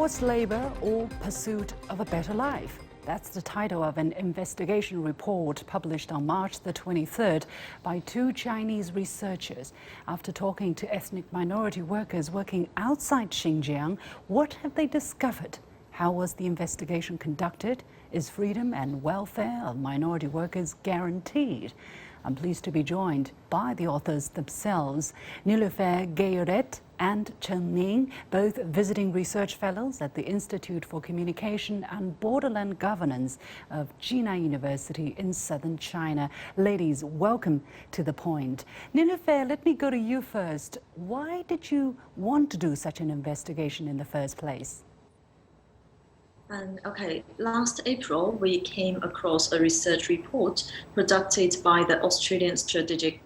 Forced labor or pursuit of a better life? That's the title of an investigation report published on March the 23rd by two Chinese researchers. After talking to ethnic minority workers working outside Xinjiang, what have they discovered? How was the investigation conducted? Is freedom and welfare of minority workers guaranteed? I'm pleased to be joined by the authors themselves, Niloufer Gayeret and Chen Ning, both visiting research fellows at the Institute for Communication and Borderland Governance of Jinan University in southern China. Ladies, welcome to The Point. Niloufer, let me go to you first. Why did you want to do such an investigation in the first place? Last April, we came across a research report conducted by the Australian Strategic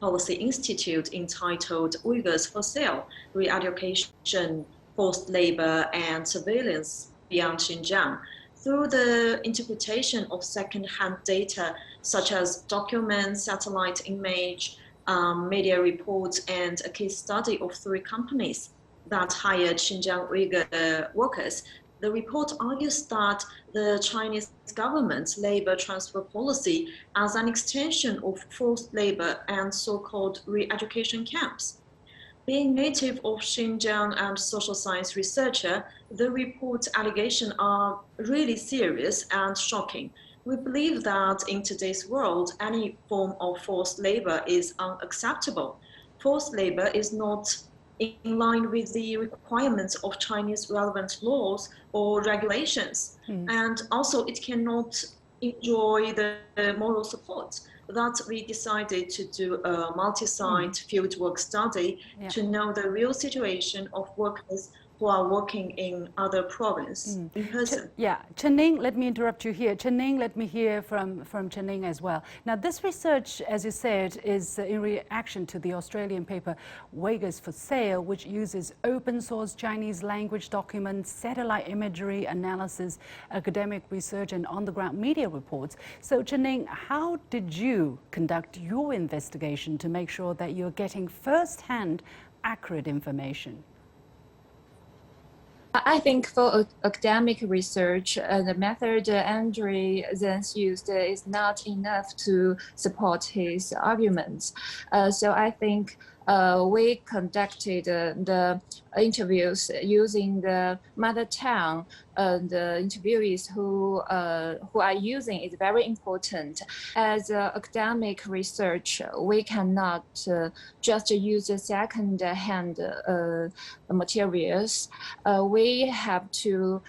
Policy Institute entitled Uyghurs for Sale, Re-Education, Forced Labor and Surveillance Beyond Xinjiang. Through the interpretation of second-hand data such as documents, satellite image, media reports, and a case study of 3 companies that hired Xinjiang Uyghur workers, the report argues that the Chinese government's labor transfer policy as an extension of forced labor and so-called re-education camps. Being native of Xinjiang and social science researcher, the report's allegations are really serious and shocking. We believe that in today's world, any form of forced labor is unacceptable. Forced labor is not in line with the requirements of Chinese relevant laws or regulations. And also it cannot enjoy the moral support. That we decided to do a multi-site fieldwork study to know the real situation of workers who are working in other provinces in person. Chen Ning, let me interrupt you here. Chen Ning, let me hear from Chen Ning as well. Now, this research, as you said, is in reaction to the Australian paper Uyghurs for Sale, which uses open source Chinese language documents, satellite imagery analysis, academic research, and on-the-ground media reports. So, Chen Ning, how did you conduct your investigation to make sure that you're getting first-hand accurate information? I think for academic research, the method Andre then used is not enough to support his arguments. So I think we conducted the interviews using the mother tongue. The interviewees who are using is very important. As academic research, we cannot just use the second-hand materials. We have to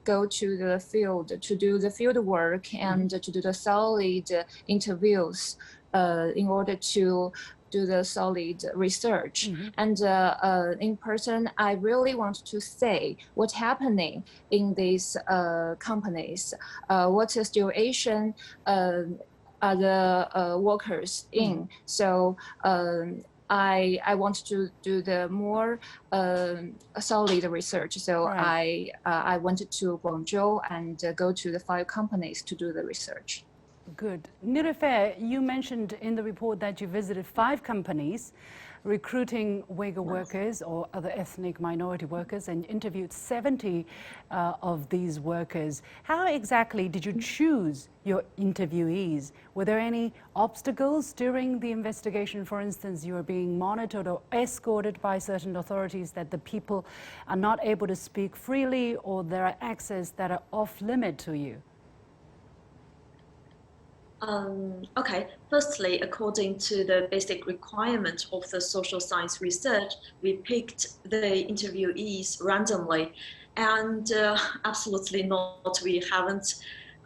go to the field to do the field work and to do the solid interviews in order to do the solid research. And in person, I really want to say what's happening in these companies, what the situation are the workers in. So I want to do the more solid research. So I went to Guangzhou and go to the 5 companies to do the research. Good. Niloufer, you mentioned in the report that you visited 5 companies recruiting Uyghur workers or other ethnic minority workers and interviewed 70 of these workers. How exactly did you choose your interviewees? Were there any obstacles during the investigation? For instance, you are being monitored or escorted by certain authorities that the people are not able to speak freely, or there are access that are off limit to you? Firstly, according to the basic requirement of the social science research, we picked the interviewees randomly, and absolutely not. We haven't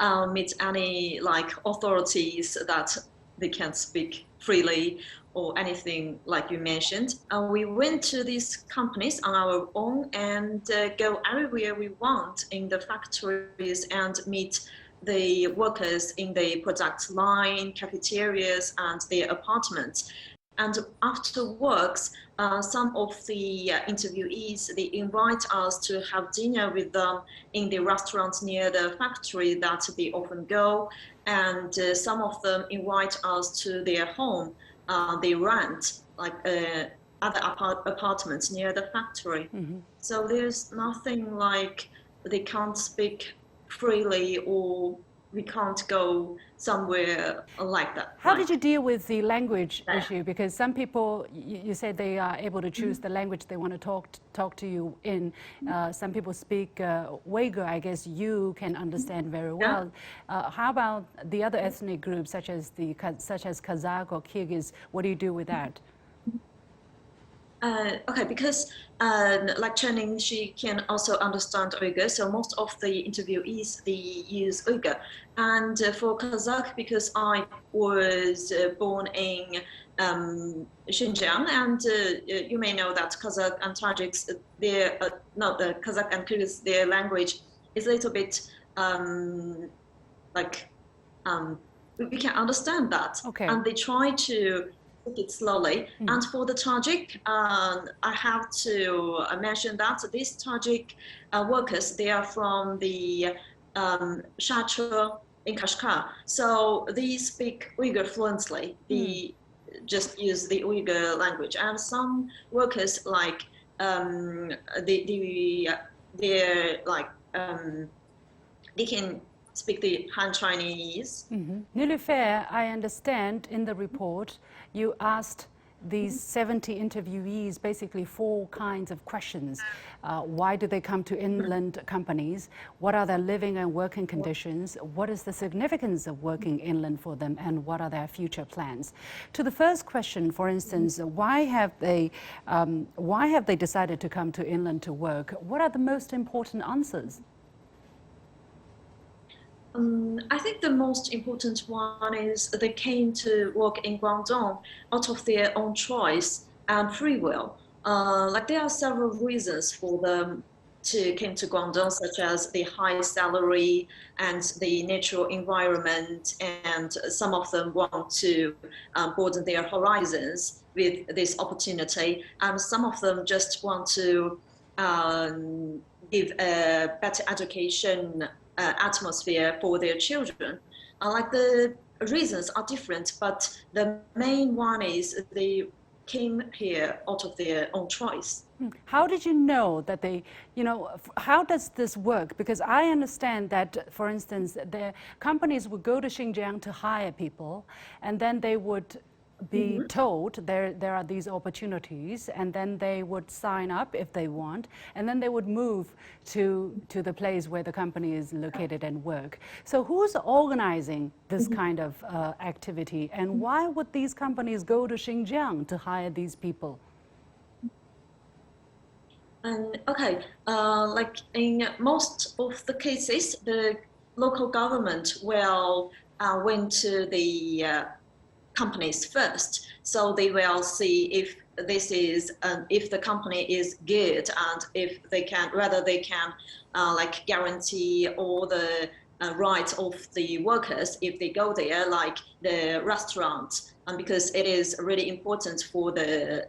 met any authorities that they can't speak freely or anything like you mentioned. We went to these companies on our own and go everywhere we want in the factories and meet the workers in the product line, cafeterias, and their apartments. And after works, some of the interviewees, they invite us to have dinner with them in the restaurants near the factory that they often go. And some of them invite us to their home. They rent like other apartments near the factory. So there's nothing like they can't speak freely or we can't go somewhere like that. How like did you deal with the language that. issue? Because some people, you said they are able to choose the language they want to talk to you in. Some people speak Uyghur. I guess you can understand very well. How about the other ethnic groups, such as Kazakh or Kyrgyz? What do you do with that? Okay, because like Channing, she can also understand Uyghur, so most of the interviewees they use Uyghur. And for Kazakh, because I was born in Xinjiang, and you may know that Kazakh and Tajiks, their no, the Kazakh and Kyrgyz, their language is a little bit like we can understand that, Okay. and they try to speak it slowly. And for the Tajik, I have to mention that these Tajik workers, they are from the Shachur in Kashgar, so they speak Uyghur fluently. They just use the Uyghur language, and some workers like they're like they can speak the Han Chinese. Niloufer, I understand in the report you asked these 70 interviewees basically 4 kinds of questions. Why do they come to inland companies? What are their living and working conditions? What is the significance of working inland for them? And what are their future plans? To the first question, for instance, why have they decided to come to inland to work? What are the most important answers? I think the most important one is they came to work in Guangdong out of their own choice and free will. Like there are several reasons for them to came to Guangdong, such as the high salary and the natural environment, and some of them want to broaden their horizons with this opportunity, and some of them just want to give a better education atmosphere for their children. Like the reasons are different, but the main one is they came here out of their own choice. How did you know that they, how does this work? Because I understand that, for instance, the companies would go to Xinjiang to hire people, and then they would be told there are these opportunities, and then they would sign up if they want, and then they would move to the place where the company is located and work. So who's organizing this kind of activity, and why would these companies go to Xinjiang to hire these people? Okay, like in most of the cases, the local government will went to the companies first, so they will see if this is if the company is good, and if they can like guarantee all the rights of the workers if they go there, like the restaurant, because it is really important for the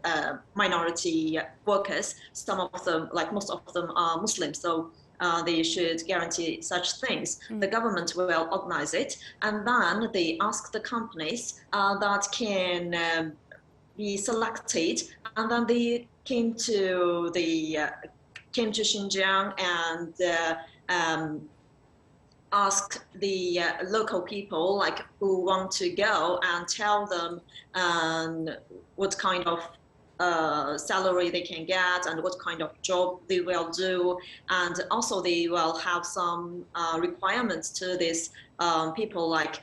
minority workers. Some of them, like most of them, are Muslim, so they should guarantee such things. The government will organize it, and then they ask the companies that can be selected, and then they came to Xinjiang and ask the local people like who want to go, and tell them what kind of salary they can get and what kind of job they will do, and also they will have some requirements to these people, like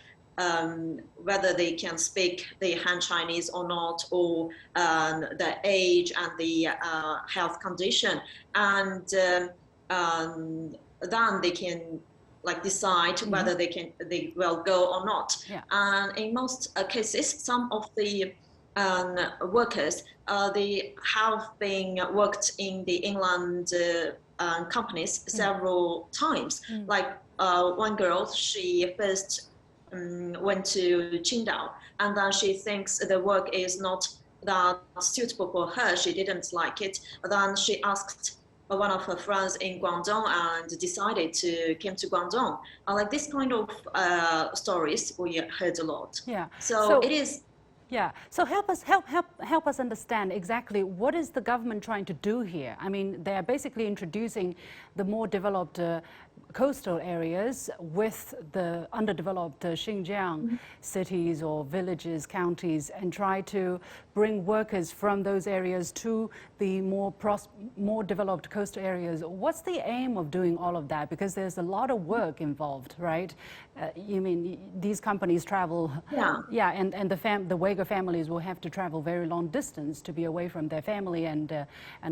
whether they can speak the Han Chinese or not, or the age and the health condition, and then they can like decide whether they will go or not. And in most cases, some of the workers they have been worked in the inland companies several times. Like one girl, she first went to Qingdao, and then she thinks the work is not that suitable for her. She didn't like it. Then she asked one of her friends in Guangdong and decided to come to Guangdong. Like this kind of stories we heard a lot. Yeah. So it is. Yeah. So help us understand exactly what is the government trying to do here. I mean, they are basically introducing the more developed coastal areas with the underdeveloped Xinjiang cities or villages, counties, and try to bring workers from those areas to the more developed coastal areas. What's the aim of doing all of that? Because there's a lot of work involved, right? You mean these companies travel? Yeah. And the Uyghur families will have to travel very long distance to be away from their family and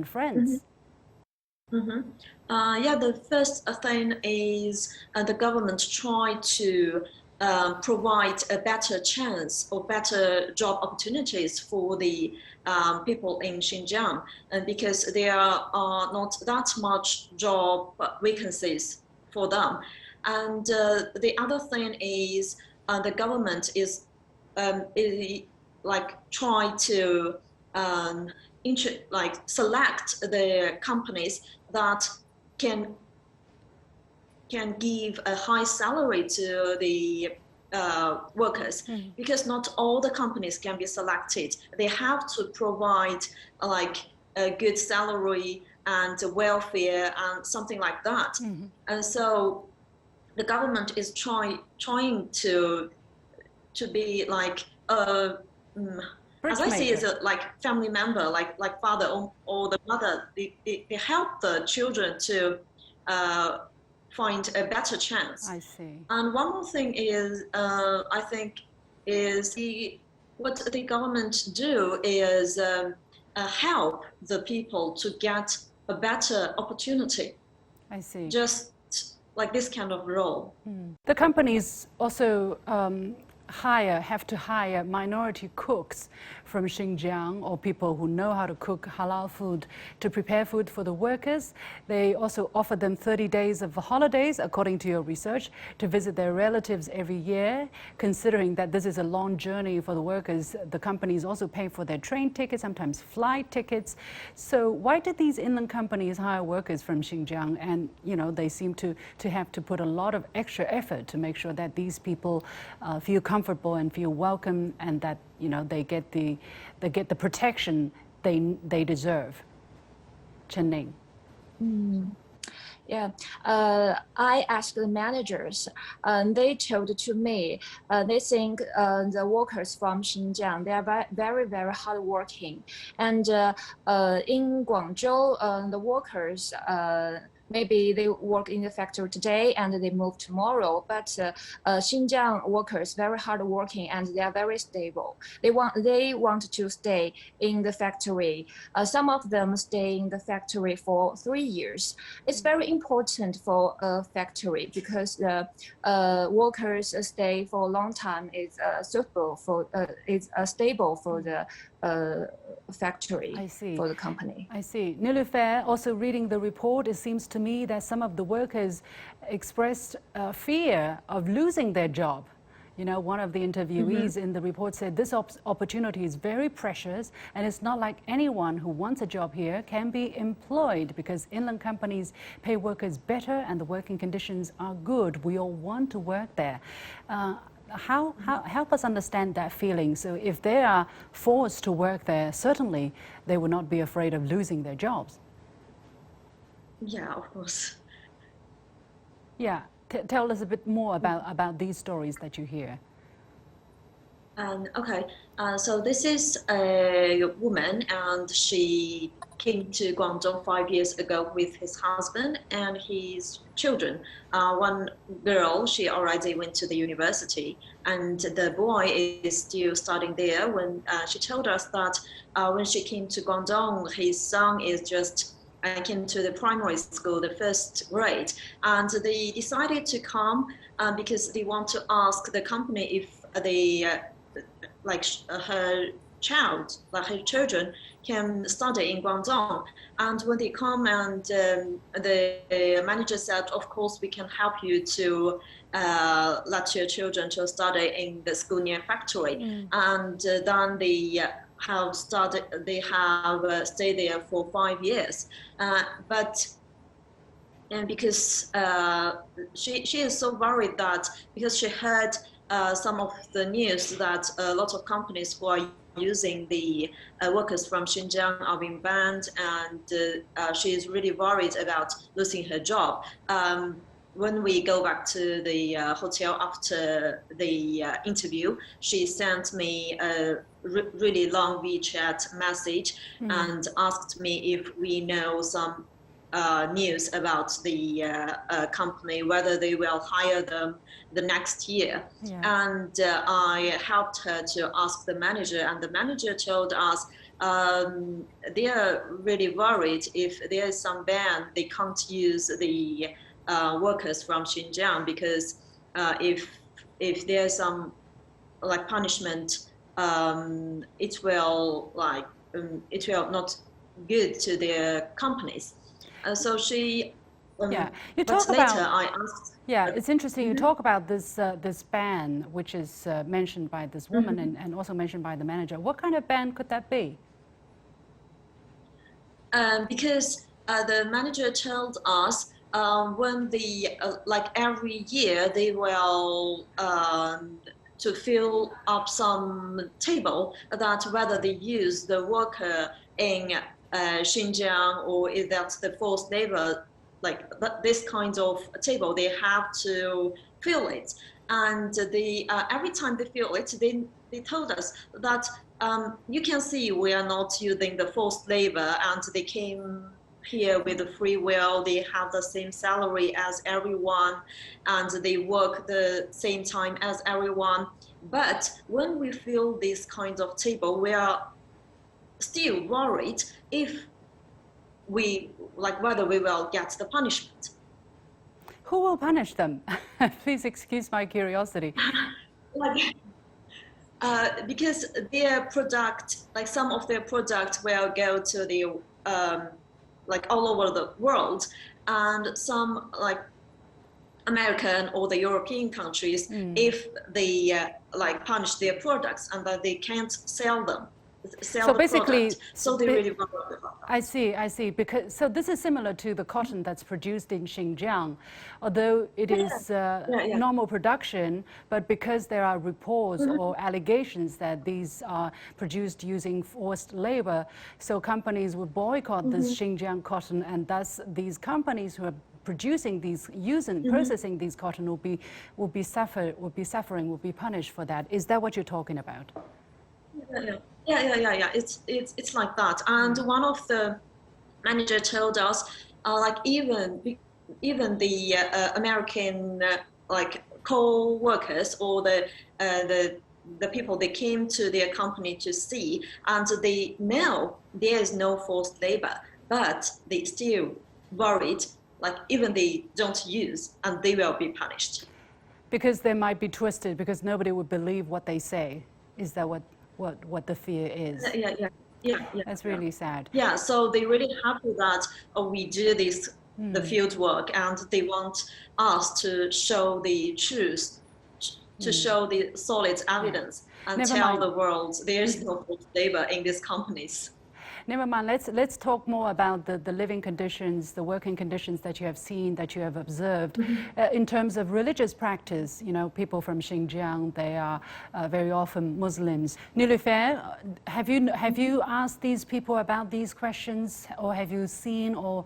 friends. Yeah, the first thing is the government try to provide a better chance or better job opportunities for the people in Xinjiang, and because there are not that much job vacancies for them. And the other thing is the government is like try to select the companies that can give a high salary to the workers, because not all the companies can be selected. They have to provide like a good salary and welfare and something like that. And so the government is trying to be like as I see, as a like family member, like father or the mother. They help the children to find a better chance. I see. And one more thing is, I think, is what the government do is help the people to get a better opportunity. I see. Just like this kind of role. The companies also have to hire minority cooks from Xinjiang, or people who know how to cook halal food, to prepare food for the workers. They also offer them 30 days of holidays, according to your research, to visit their relatives every year. Considering that this is a long journey for the workers, the companies also pay for their train tickets, sometimes flight tickets. So why did these inland companies hire workers from Xinjiang? And they seem to have to put a lot of extra effort to make sure that these people feel comfortable and feel welcome, and that they get the protection they deserve. Chen Ning. Yeah, I asked the managers, they told to me, they think the workers from Xinjiang, they are very, very hardworking. And in Guangzhou, the workers, maybe they work in the factory today and they move tomorrow, but Xinjiang workers very hardworking and they are very stable. They want to stay in the factory. Some of them stay in the factory for 3 years. It's very important for a factory because the workers stay for a long time is suitable for stable for the factory. I see. For the company. I see. Niloufer, also reading the report, it seems to me that some of the workers expressed fear of losing their job. One of the interviewees in the report said this opportunity is very precious, and it's not like anyone who wants a job here can be employed, because inland companies pay workers better and the working conditions are good. We all want to work there. Help us understand that feeling. So if they are forced to work there, certainly they will not be afraid of losing their jobs. Yeah, of course. Yeah, tell us a bit more about these stories that you hear. Okay, so this is a woman, and she came to Guangdong 5 years ago with his husband and his children. One girl, she already went to the university, and the boy is still studying there. When she told us that when she came to Guangdong, his son is just came to the primary school, the first grade, and they decided to come because they want to ask the company if they her child, like her children, can study in Guangdong. And when they come, and the manager said, of course, we can help you to let your children to study in the school near factory. And then they have started, they have stayed there for 5 years. And because she is so worried that because she heard some of the news that a lot of companies who are using the workers from Xinjiang are being banned, and she is really worried about losing her job. When we go back to the hotel after the interview, she sent me a really long WeChat message and asked me if we know some news about the company, whether they will hire them the next year. Yeah. And I helped her to ask the manager, and the manager told us they are really worried if there is some ban, they can't use the workers from Xinjiang, because if there's some like punishment, it will not good to their companies. So she. Yeah, you but talk later about. I asked. Yeah, it's interesting. You talk about this ban, which is mentioned by this woman and also mentioned by the manager. What kind of ban could that be? Because the manager told us when the like every year they will to fill up some table that whether they use the worker in Xinjiang or is that the forced labor, like this kind of table, they have to fill it. And the every time they fill it, they told us that you can see we are not using the forced labor, and they came here with a free will. They have the same salary as everyone, and they work the same time as everyone. But when we fill this kind of table, we are still worried if we like whether we will get the punishment. Who will punish them? Please excuse my curiosity. Like, because their product, like some of their product will go to the like all over the world, and some like American or the European countries, if they like punish their products and that they can't sell them, So basically, so they really worry about that. I see. Because so this is similar to the cotton that's produced in Xinjiang, although it is normal production, but because there are reports or allegations that these are produced using forced labor, so companies would boycott this Xinjiang cotton, and thus these companies who are producing these, processing these cotton will be suffering, will be punished for that. Is that what you're talking about? Yeah. It's like that. And one of the manager told us, like even the American like co-workers or the people they came to their company to see, and they know there is no forced labor, but they still worried, like even they don't use, and they will be punished. Because they might be twisted, because nobody would believe what they say. Is that what the fear is? Yeah. That's really sad. Yeah, so they really happy that we do this, the field work, and they want us to show the truth, to show the solid evidence, and tell the world there is no forced labor in these companies. Never mind, let's talk more about the living conditions, the working conditions that you have seen, that you have observed. In terms of religious practice, you know, people from Xinjiang, they are very often Muslims. Niloufer, have you asked these people about these questions, or have you seen or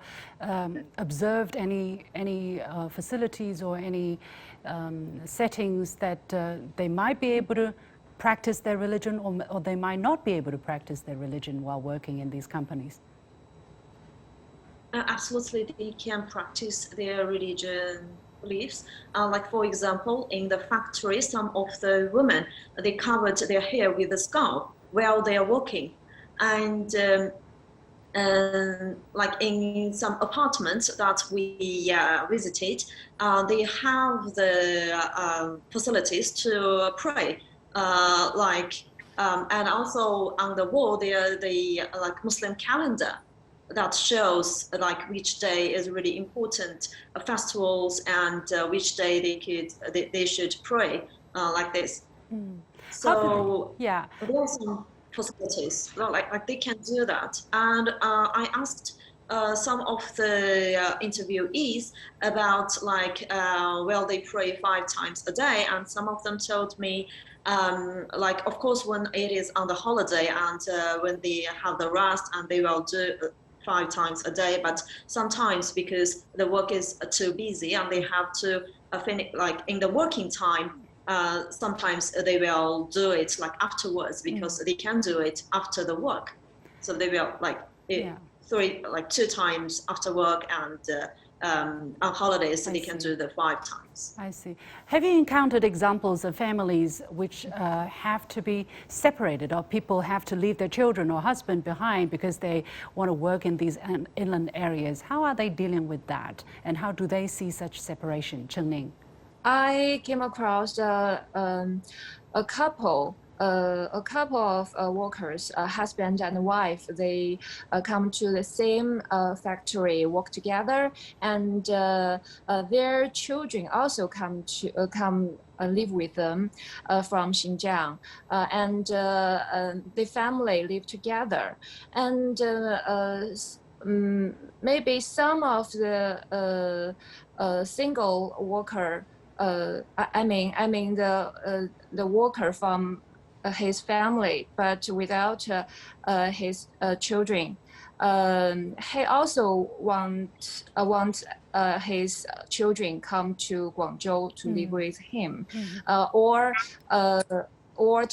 observed any facilities or any settings that they might be able to practice their religion, or they might not be able to practice their religion while working in these companies? Absolutely, they can practice their religion beliefs. Like for example, in the factory, some of the women, they covered their hair with a scarf while they are working. And like in some apartments that we visited, they have the facilities to pray. And also on the wall there the like Muslim calendar that shows like which day is really important festivals, and which day they should pray like this. So there are some facilities like they can do that. And I asked some of the interviewees about like, well, they pray 5 times a day, and some of them told me, like, of course, when it is on the holiday and when they have the rest, and they will do 5 times a day, but sometimes because the work is too busy and they have to finish like in the working time, sometimes they will do it like afterwards because they can do it after the work. So they will like Yeah. 2 times after work, and on holidays they can do the 5 times. I see. Have you encountered examples of families which have to be separated, or people have to leave their children or husband behind because they want to work in these inland areas? How are they dealing with that, and how do they see such separation? Chen Ning. I came across a couple of workers, husband and wife. They come to the same factory, work together, and their children also come live with them from Xinjiang, and the family live together, and maybe some of the single worker. I mean the worker from his family, but without his children. He also wants his children come to Guangzhou to live with him, or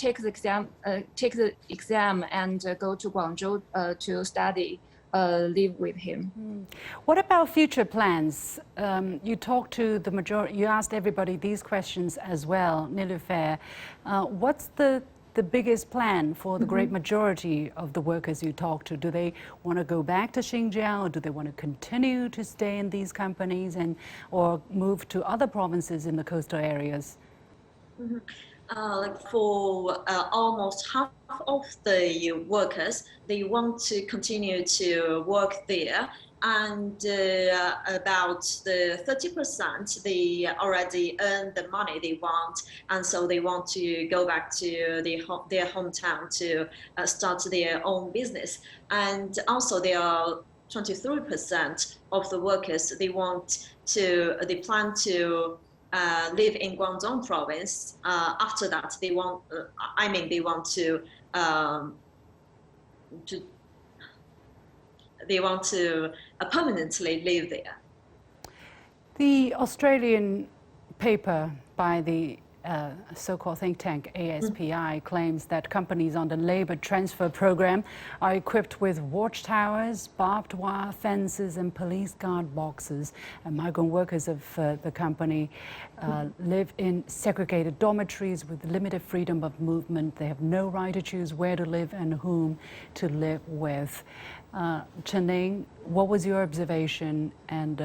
take the exam and go to Guangzhou to study. Live with him. What about future plans? You talked to the majority, you asked everybody these questions as well, Niloufer. What's the biggest plan for the great majority of the workers you talk to? Do they want to go back to Xinjiang, or do they want to continue to stay in these companies or move to other provinces in the coastal areas? Like for almost half of the workers, they want to continue to work there, and about the 30%, they already earn the money they want, and so they want to go back to their hometown to start their own business. And also there are 23% of the workers, they plan to live in Guangdong province. After that, they want to permanently live there. The Australian paper by the so-called think tank ASPI claims that companies on the labour transfer program are equipped with watchtowers, barbed wire fences and police guard boxes. And migrant workers of the company live in segregated dormitories with limited freedom of movement. They have no right to choose where to live and whom to live with. Chen Ning, what was your observation, and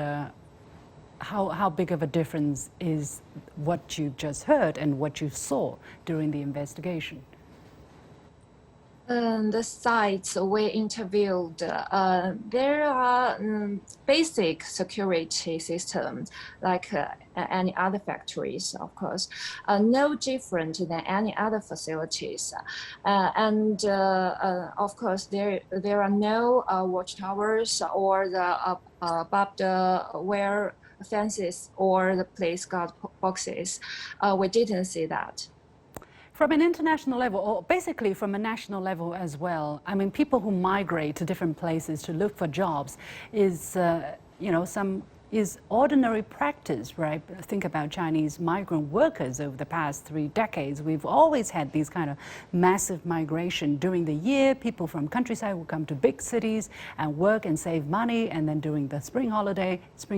how big of a difference is what you just heard and what you saw during the investigation? The sites we interviewed, there are basic security systems like any other factories, of course, no different than any other facilities. And of course, there are no watchtowers or the barbed wire fences or the police guard boxes. We didn't see that. From an international level, or basically from a national level as well, I mean, people who migrate to different places to look for jobs is, is ordinary practice, right? Think about Chinese migrant workers over the past 3 decades. We've always had these kind of massive migration. During the year, people from countryside will come to big cities and work and save money, and then during the spring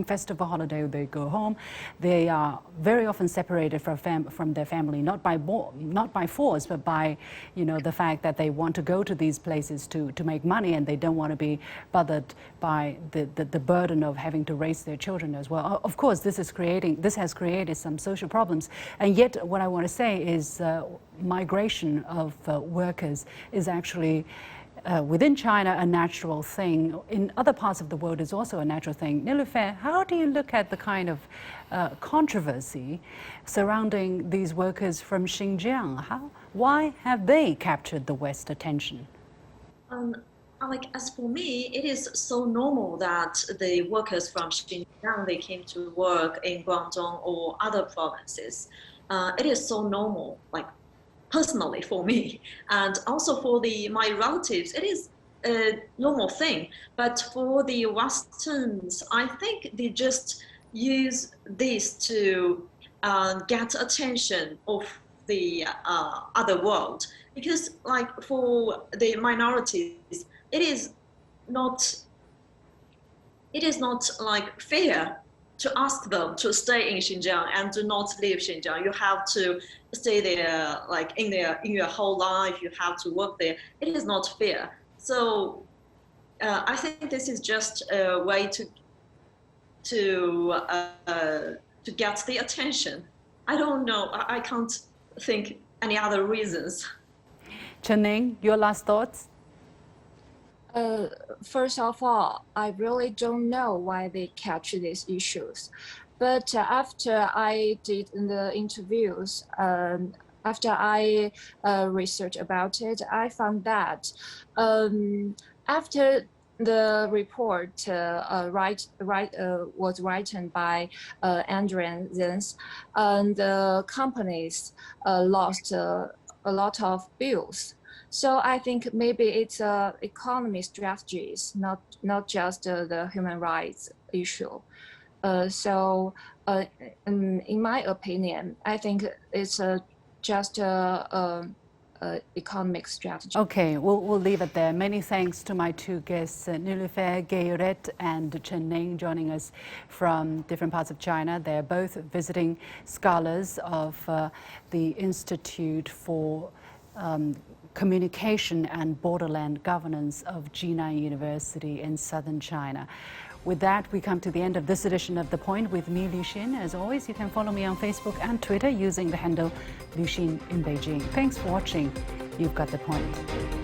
festival holiday, they go home. They are very often separated from their family, not by force, but by, the fact that they want to go to these places to make money, and they don't want to be bothered by the burden of having to raise their children as well. Of course, this has created some social problems, and yet what I want to say is migration of workers is actually within China a natural thing. In other parts of the world is also a natural thing. Niloufer, how do you look at the kind of controversy surrounding these workers from Xinjiang? Why have they captured the West's attention? like as for me, it is so normal that the workers from Xinjiang, they came to work in Guangdong or other provinces. It is so normal, like personally for me, and also for my relatives, it is a normal thing. But for the Westerns, I think they just use this to get attention of the other world, because like for the minorities, it is not like fair to ask them to stay in Xinjiang and do not leave Xinjiang. You have to stay there like in your whole life. You have to work there. It is not fair. So I think this is just a way to get the attention. I don't know. I can't think any other reasons. Chen-Ning, your last thoughts? First of all, I really don't know why they catch these issues. But after I did the interviews, after I researched about it, I found that after the report was written by Andrew Zens, the companies lost a lot of bills. So I think maybe it's economy strategies, not just the human rights issue. In my opinion, I think it's just economic strategy. Okay, we'll leave it there. Many thanks to my two guests, Niloufer Gayret and Chen-Ning, joining us from different parts of China. They're both visiting scholars of the Institute for Communication and Borderland Governance of Jinan University in southern China. With that, we come to the end of this edition of The Point with me, Liu Xin. As always, you can follow me on Facebook and Twitter using the handle Liu Xin in Beijing. Thanks for watching. You've got The Point.